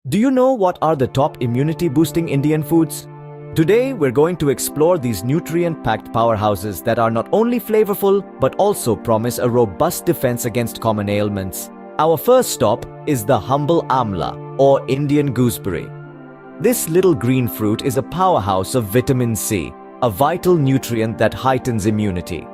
Do you know what are the top immunity-boosting Indian foods? Today, we're going to explore these nutrient-packed powerhouses that are not only flavorful, but also promise a robust defense against common ailments. Our first stop is the humble amla, or Indian gooseberry. This little green fruit is a powerhouse of vitamin C, a vital nutrient that heightens immunity.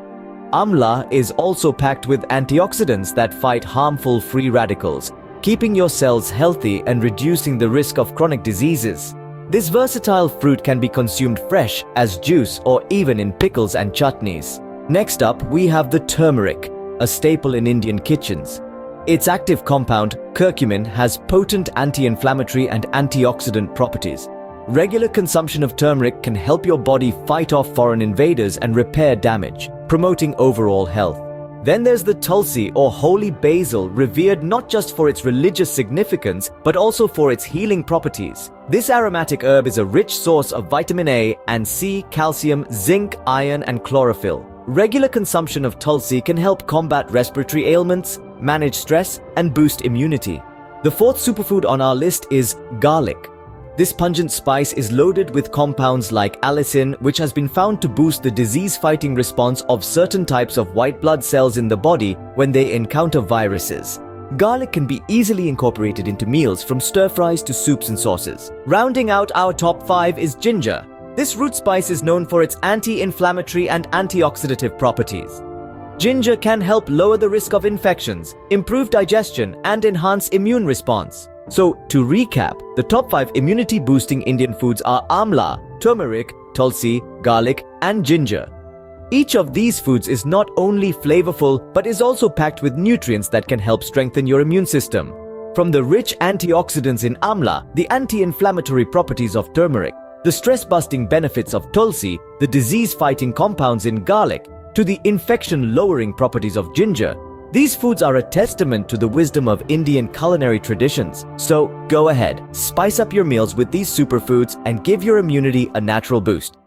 Amla is also packed with antioxidants that fight harmful free radicals, keeping your cells healthy and reducing the risk of chronic diseases. This versatile fruit can be consumed fresh, as juice, or even in pickles and chutneys. Next up, we have the turmeric, a staple in Indian kitchens. Its active compound, curcumin, has potent anti-inflammatory and antioxidant properties. Regular consumption of turmeric can help your body fight off foreign invaders and repair damage, promoting overall health. Then there's the tulsi, or holy basil, revered not just for its religious significance, but also for its healing properties. This aromatic herb is a rich source of vitamin A and C, calcium, zinc, iron, and chlorophyll. Regular consumption of tulsi can help combat respiratory ailments, manage stress, and boost immunity. The fourth superfood on our list is garlic. This pungent spice is loaded with compounds like allicin, which has been found to boost the disease-fighting response of certain types of white blood cells in the body when they encounter viruses. Garlic can be easily incorporated into meals, from stir-fries to soups and sauces. Rounding out our top 5 is ginger. This root spice is known for its anti-inflammatory and antioxidative properties. Ginger can help lower the risk of infections, improve digestion, and enhance immune response. So, to recap, the top 5 immunity-boosting Indian foods are amla, turmeric, tulsi, garlic, and ginger. Each of these foods is not only flavorful, but is also packed with nutrients that can help strengthen your immune system. From the rich antioxidants in amla, the anti-inflammatory properties of turmeric, the stress-busting benefits of tulsi, the disease-fighting compounds in garlic, to the infection-lowering properties of ginger, these foods are a testament to the wisdom of Indian culinary traditions. So go ahead, spice up your meals with these superfoods and give your immunity a natural boost.